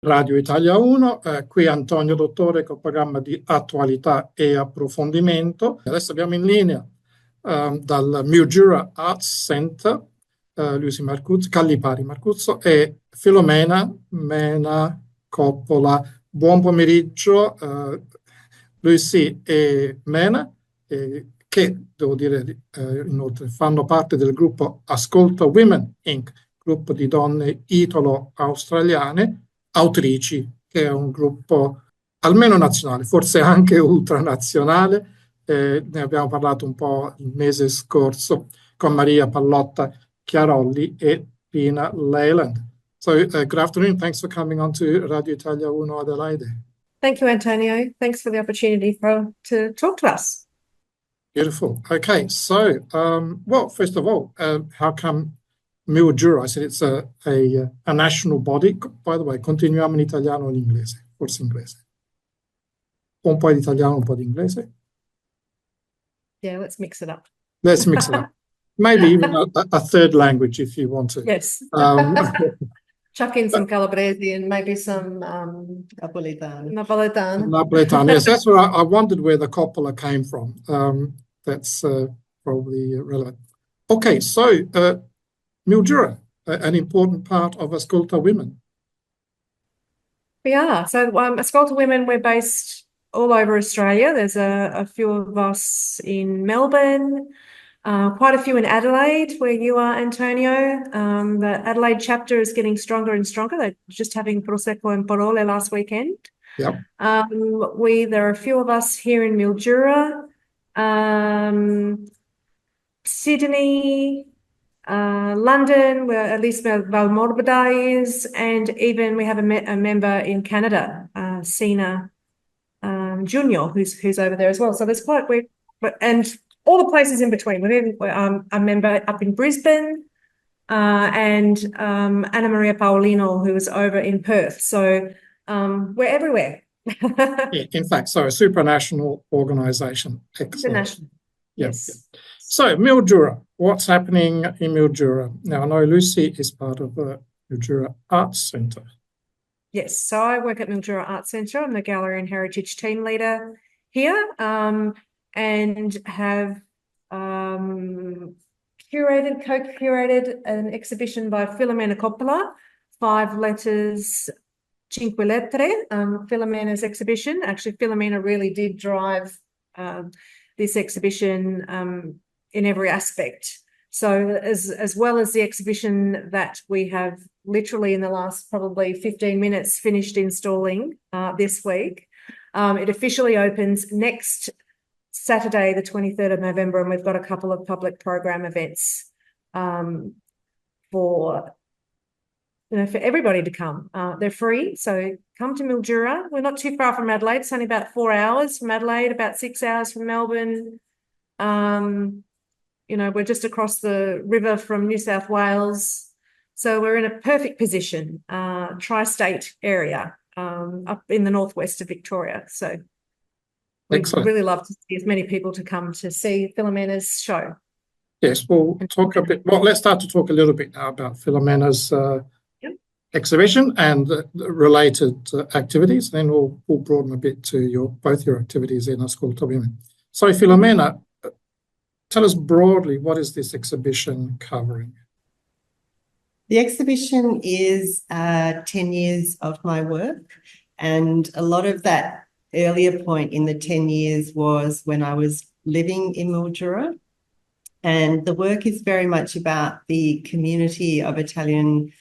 Radio Italia 1, qui Antonio Dottore col programma di attualità e approfondimento. Adesso abbiamo in linea dal Mildura Arts Centre Luci Callipari-Marcuzzo e Filomena, Mena, Coppola. Buon pomeriggio Luci e Mena, che devo dire inoltre fanno parte del gruppo Ascolta Women Inc, gruppo di donne italo-australiane autrici, che è un gruppo almeno nazionale, forse anche ultranazionale. Ne abbiamo parlato un po' il mese scorso con Maria Pallotta Chiarolli e Pina Leyland. So, good afternoon. Thanks for coming on to Radio Italia 1 Adelaide. Thank you, Antonio. Thanks for the opportunity to talk to us. Beautiful. Okay, so, well, first of all, how come Mildura? I said it's a national body. By the way, continuiamo in italiano o in inglese? Forse inglese. Un po' di italiano, un po' di inglese. Yeah, let's mix it up. Let's mix it up. Maybe even a third language if you want to. Yes. Chuck in some Calabrese and maybe some Napoletano. Napoletano. Yes, that's what I wondered where the Coppola came from. That's probably relevant. Okay, so Mildura, an important part of Ascolta Women. We are. So Ascolta Women, we're based all over Australia. There's a few of us in Melbourne, quite a few in Adelaide, where you are, Antonio. The Adelaide chapter is getting stronger and stronger. They're just having Prosecco and Parole last weekend. Yep. There are a few of us here in Mildura, Sydney, London, where at least Balmorbida is, and even we have a member in Canada, Sina Junior, who's over there as well. So there's and all the places in between. We've a member up in Brisbane, and Anna Maria Paolino, who is over in Perth. So we're everywhere. Yeah, in fact, so a supranational organisation. International. Yes. Yeah. So Mildura, what's happening in Mildura? Now, I know Luci is part of the Mildura Arts Centre. Yes, so I work at Mildura Arts Centre. I'm the Gallery and Heritage Team Leader here, and have co-curated an exhibition by Filomena Coppola, 5 letters, cinque lettere, Filomena's exhibition. Actually, Filomena really did drive this exhibition in every aspect. So as well as the exhibition that we have literally in the last probably 15 minutes finished installing this week, it officially opens next Saturday, the 23rd of November, and we've got a couple of public program events for everybody to come. They're free, so come to Mildura. We're not too far from Adelaide. It's only about 4 hours from Adelaide, about 6 hours from Melbourne. We're just across the river from New South Wales. So we're in a perfect position, tri-state area, up in the northwest of Victoria. So we'd really love to see as many people to come to see Filomena's show. Yes, we'll talk a bit. Well, let's start to talk a little bit now about Filomena's exhibition and the related activities. Then we'll broaden a bit to both your activities in Ascolta Women. So, Filomena, tell us broadly, what is this exhibition covering? The exhibition is 10 years of my work, and a lot of that earlier point in the 10 years was when I was living in Mildura, and the work is very much about the community of Italian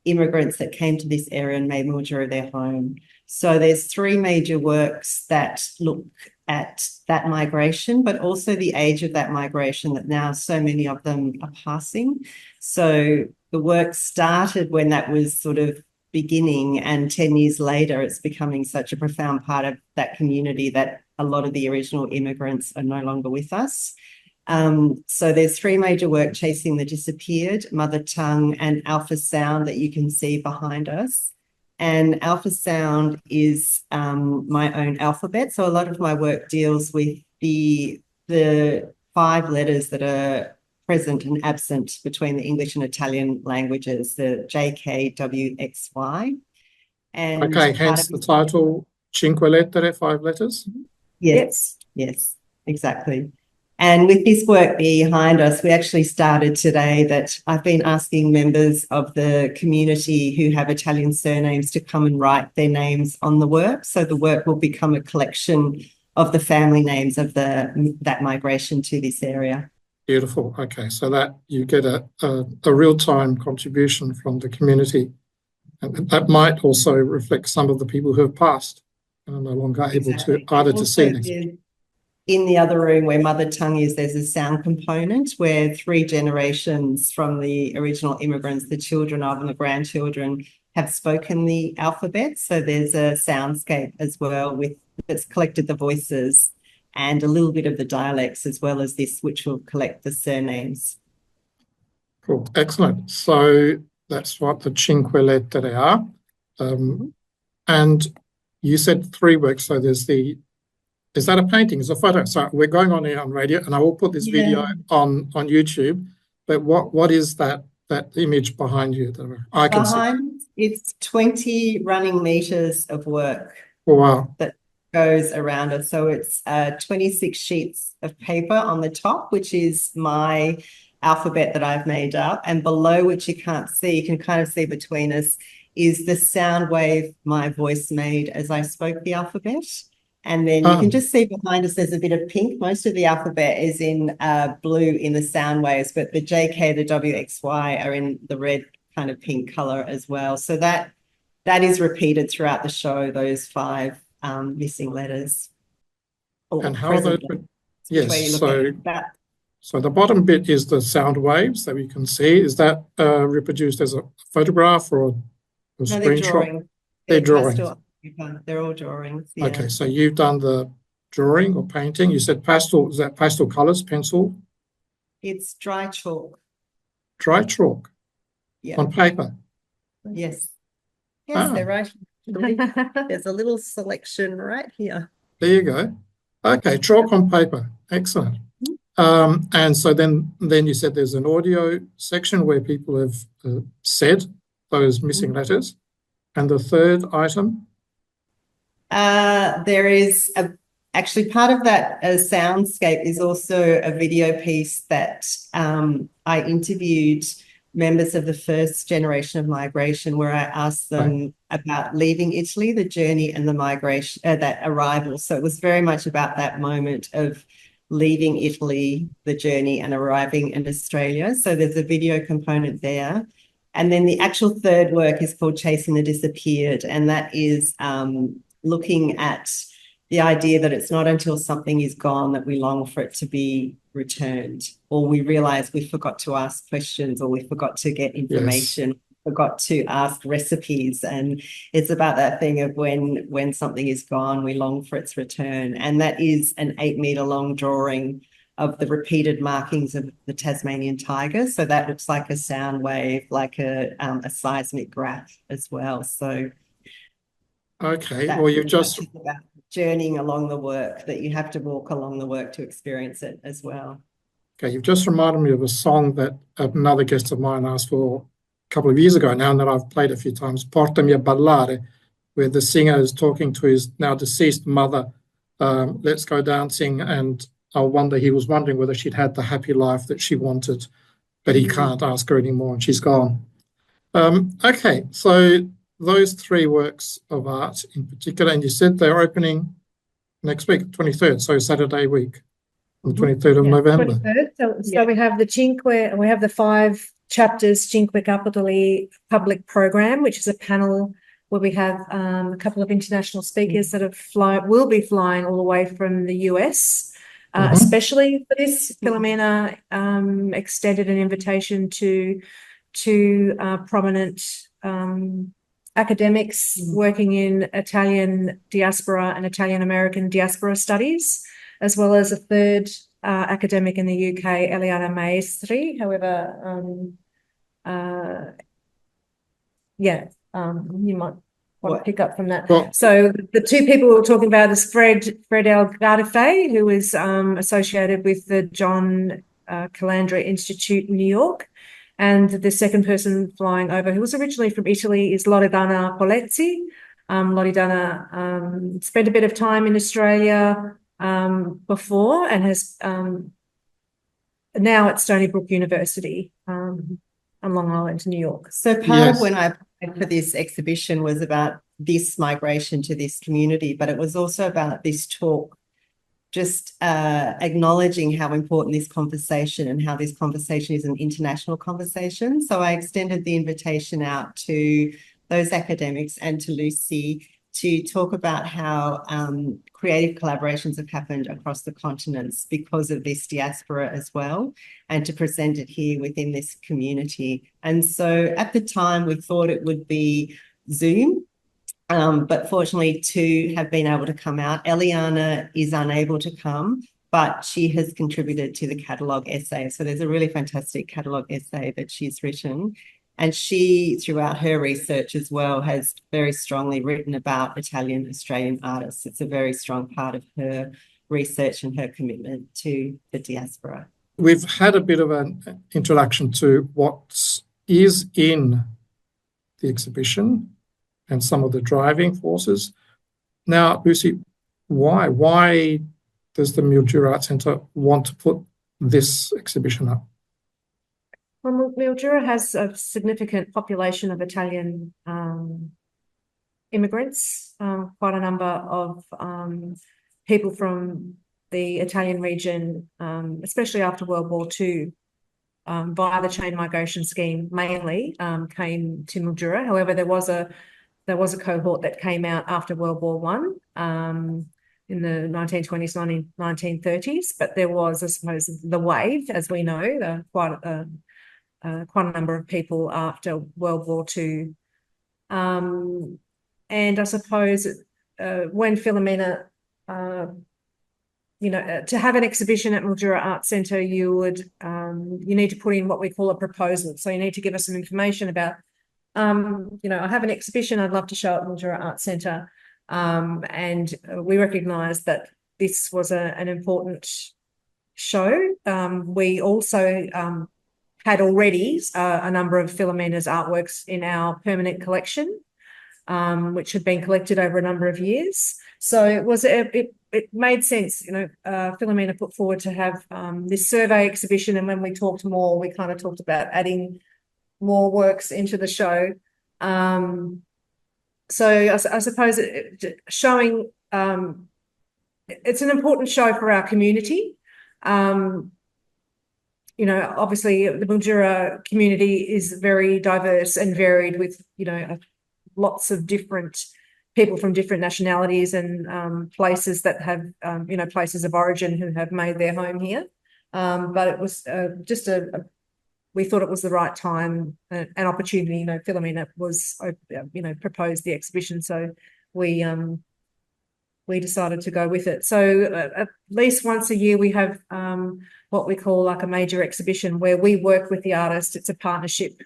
immigrants that came to this area and made Mildura their home. So there's 3 major works that look at that migration, but also the age of that migration, that now so many of them are passing. So the work started when that was sort of beginning, and 10 years later it's becoming such a profound part of that community that a lot of the original immigrants are no longer with us. So there's 3 major work: Chasing the Disappeared, Mother Tongue, and Alpha Sound, that you can see behind us. And Alpha Sound is my own alphabet. So a lot of my work deals with the 5 letters that are present and absent between the English and Italian languages, the J, K, W, X, Y. And Okay, hence the title, cinque lettere, 5 letters? Yes, exactly. And with this work behind us, we actually started today that I've been asking members of the community who have Italian surnames to come and write their names on the work. So the work will become a collection of the family names of that migration to this area. Beautiful. Okay, so that you get a real-time contribution from the community. And that might also reflect some of the people who have passed and are no longer able to see them. In the other room where mother tongue is, there's a sound component where 3 generations from the original immigrants, the children of and the grandchildren, have spoken the alphabet. So there's a soundscape as well that's collected the voices and a little bit of the dialects as well as this, which will collect the surnames. Cool, excellent. So that's what the cinque lettere are. And you said 3 works. So is that a painting? Is a photo? So we're going on here on radio, and I will put this video on YouTube. But what is that image behind you that I can see? It's 20 running meters of work. Wow. That goes around it. So it's 26 sheets of paper on the top, which is my alphabet that I've made up, and below, which you can't see, you can kind of see between us, is the sound wave my voice made as I spoke the alphabet. And then you can just see behind us there's a bit of pink. Most of the alphabet is in blue in the sound waves, but the JK, the WXY are in the red kind of pink colour as well. So that is repeated throughout the show, those 5 missing letters. And how are those? Yes, so the bottom bit is the sound waves that we can see. Is that reproduced as a photograph or a screenshot? They're drawings. They're all drawings. Yeah. Okay, so you've done the drawing or painting. You said pastel. Is that pastel colours, pencil? It's dry chalk. Dry chalk? Yeah. On paper? Yes. Yes, they're right. There's a little selection right here. There you go. Okay, chalk on paper. Excellent. And so then you said there's an audio section where people have said those missing letters. And the third item? There is actually part of that soundscape is also a video piece that I interviewed members of the first generation of migration, where I asked them about leaving Italy, the journey and the migration, that arrival. So it was very much about that moment of leaving Italy, the journey, and arriving in Australia. So there's a video component there. And then the actual third work is called Chasing the Disappeared, and that is looking at the idea that it's not until something is gone that we long for it to be returned, or we realize we forgot to ask questions, or we forgot to get information, forgot to ask recipes. And it's about that thing of when something is gone, we long for its return. And that is an 8-meter long drawing of the repeated markings of the Tasmanian tiger. So that looks like a sound wave, like a seismic graph as well. So okay, well, you've just about journeying along the work, that you have to walk along the work to experience it as well. Okay, you've just reminded me of a song that another guest of mine asked for a couple of years ago now, and that I've played a few times, Portami a ballare, where the singer is talking to his now deceased mother, let's go dancing, and I wonder, he was wondering whether she'd had the happy life that she wanted, but he can't ask her anymore, and she's gone. Okay, so those 3 works of art in particular, and you said they're opening next week, 23rd, so Saturday week, on the 23rd of November. 23rd. So we have the cinque, and we have the 5 chapters Cinque Capitoli public program, which is a panel where we have a couple of international speakers that will be flying all the way from the US, especially for this. Filomena extended an invitation to prominent academics working in Italian diaspora and Italian American diaspora studies, as well as a third academic in the UK, Eliana Maestri. However, you might want to pick up from that. Well, so the 2 people we were talking about is Fred El Gardafe, who is associated with the John Calandra Institute in New York, And the second person flying over, who was originally from Italy, is Loredana Polezzi. Loredana spent a bit of time in Australia before and has now at Stony Brook University on Long Island, New York. So part of when I applied for this exhibition was about this migration to this community, but it was also about this talk, just acknowledging how important this conversation and how this conversation is an international conversation. So I extended the invitation out to those academics and to Luci to talk about how creative collaborations have happened across the continents because of this diaspora as well, and to present it here within this community. And so at the time we thought it would be Zoom, but fortunately two have been able to come out. Eliana is unable to come, but she has contributed to the catalogue essay. So there's a really fantastic catalogue essay that she's written. And she, throughout her research as well, has very strongly written about Italian-Australian artists. It's a very strong part of her research and her commitment to the diaspora. We've had a bit of an introduction to what is in the exhibition and some of the driving forces. Now, Luci, why? Why does the Mildura Arts Centre want to put this exhibition up? Well, Mildura has a significant population of Italian immigrants, quite a number of people from the Italian region, especially after World War II, via the chain migration scheme mainly, came to Mildura. However, there was a cohort that came out after World War I, in the 1920s, 1930s, but there was, I suppose, the wave, as we know, quite a number of people after World War II. And I suppose when Filomena, to have an exhibition at Mildura Arts Centre, you need to put in what we call a proposal. So you need to give us some information about, I have an exhibition I'd love to show at Mildura Arts Centre. And we recognised that this was an important show. We also had already a number of Filomena's artworks in our permanent collection, which had been collected over a number of years. So it made sense, Filomena put forward to have this survey exhibition, and when we talked more, we kind of talked about adding more works into the show. So I suppose showing, it's an important show for our community. Obviously the Mildura community is very diverse and varied with, lots of different people from different nationalities and places that have, places of origin who have made their home here. But it was we thought it was the right time, an opportunity. Filomena was, proposed the exhibition, so we decided to go with it. So at least once a year we have what we call like a major exhibition where we work with the artist. It's a partnership.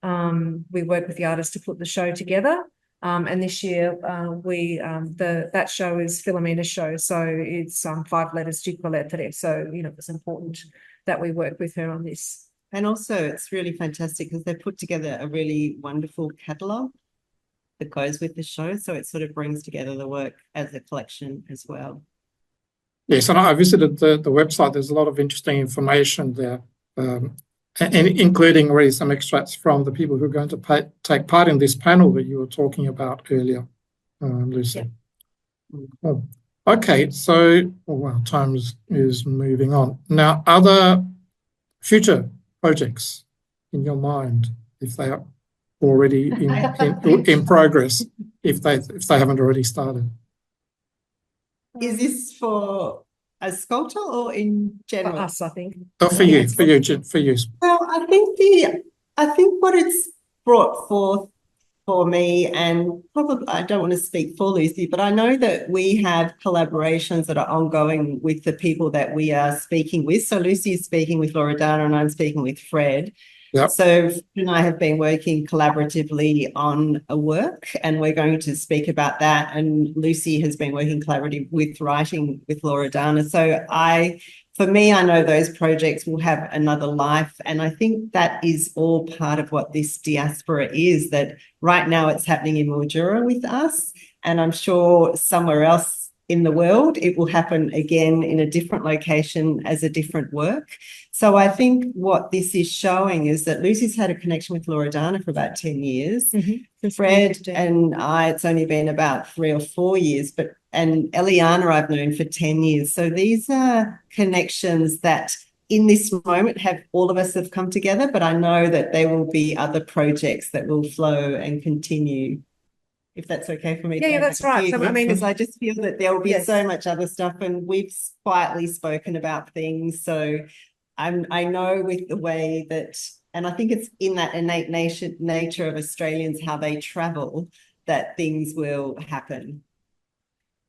We work with the artist to put the show together. And this year that show is Filomena's show. So it's 5 letters, cinque lettere. So, it's important that we work with her on this. And also it's really fantastic because they put together a really wonderful catalogue that goes with the show. So it sort of brings together the work as a collection as well. Yes, and I visited the website. There's a lot of interesting information there, and including already some extracts from the people who are going to take part in this panel that you were talking about earlier, Luci. Yeah. Oh, okay, so time is moving on. Now, other future projects in your mind, if they are already in progress, if they haven't already started? Is this for Ascolta or in general? For us, I think. Oh, for you. Well, I think what it's brought forth for me, and probably I don't want to speak for Luci, but I know that we have collaborations that are ongoing with the people that we are speaking with. So Luci is speaking with Loredana and I'm speaking with Fred. Yep. So Fred and I have been working collaboratively on a work, and we're going to speak about that. And Luci has been working collaboratively with writing with Loredana. So I for me, I know those projects will have another life. And I think that is all part of what this diaspora is, that right now it's happening in Mildura with us. And I'm sure somewhere else in the world, it will happen again in a different location as a different work. So I think what this is showing is that Lucy's had a connection with Loredana for about 10 years. Fred and I, it's only been about 3 or 4 years, and Eliana I've known for 10 years. So these are connections that in this moment all of us have come together, but I know that there will be other projects that will flow and continue, if that's okay for me. Yeah, that's right. So, because I just feel that there will be so much other stuff, and we've quietly spoken about things. So I know with the way that, and I think it's in that innate nature of Australians, how they travel, that things will happen.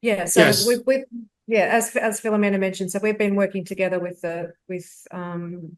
Yeah, so we've as Filomena mentioned, so we've been working together with Fred and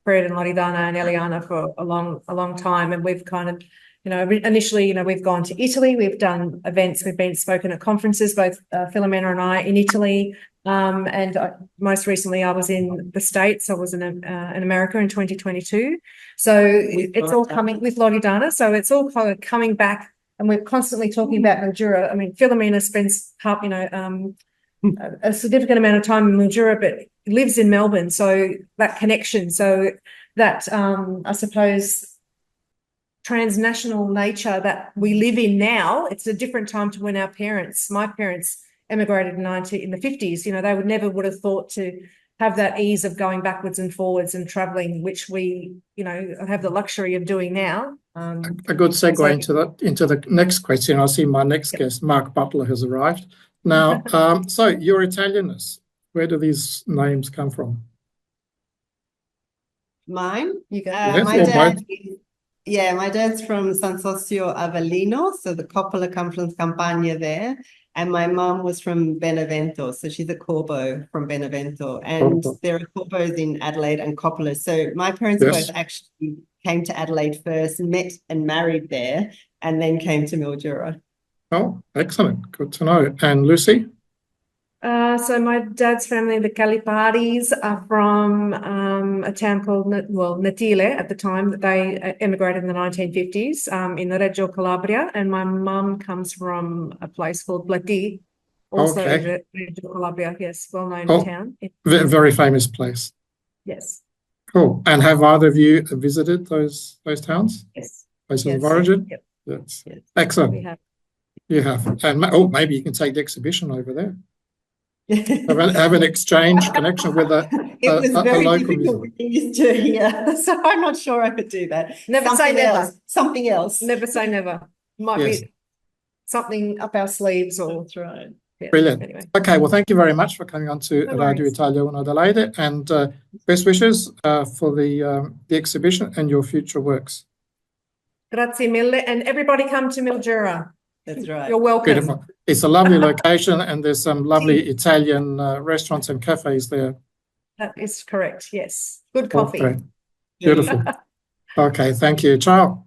Loredana and Eliana for a long time, and we've kind of, initially, we've gone to Italy, we've done events, we've been spoken at conferences, both Filomena and I in Italy, and most recently I was in the States. I was in America in 2022. So it's all coming with Loredana. So it's all kind of coming back. And we're constantly talking about Mildura. I mean, Filomena spends a significant amount of time in Mildura, but lives in Melbourne. So that connection, so that I suppose transnational nature that we live in now, it's a different time to when my parents emigrated in the 50s. They would have thought to have that ease of going backwards and forwards and traveling, which we, have the luxury of doing now. A good segue into the next question. I see my next guest, Mark Butler, has arrived. Now, so your Italianness, where do these names come from? Mine? You go. My dad's from San Socio Avellino, so the Coppola comes from Campania there. And my mum was from Benevento, so she's a Corbo from Benevento. And there are Corbos in Adelaide and Coppola. So my parents both actually came to Adelaide first, met and married there, and then came to Mildura. Oh, excellent. Good to know. And Lucy? So my dad's family, the Calliparis, are from a town called, Natile at the time. They emigrated in the 1950s in Reggio Calabria, and my mum comes from a place called Blati, also Reggio Calabria, yes, well-known town. Very famous place. Yes. Cool. And have either of you visited those towns? Yes. Places of origin? Yep. Yes. Excellent. We have. You have. And maybe you can take the exhibition over there. have an exchange connection with a local museum. Yeah, so I'm not sure I could do that. Something else. Never say never. Might be something up our sleeves. That's right. Yeah. Brilliant. Anyway. Okay, well, thank you very much for coming on to Radio Italia Una Adelaide, and best wishes for the exhibition and your future works. Grazie mille, and everybody come to Mildura. That's right. You're welcome. Beautiful. It's a lovely location, and there's some lovely Italian restaurants and cafes there. That is correct, yes. Good coffee. Okay. Beautiful. Okay, thank you. Ciao.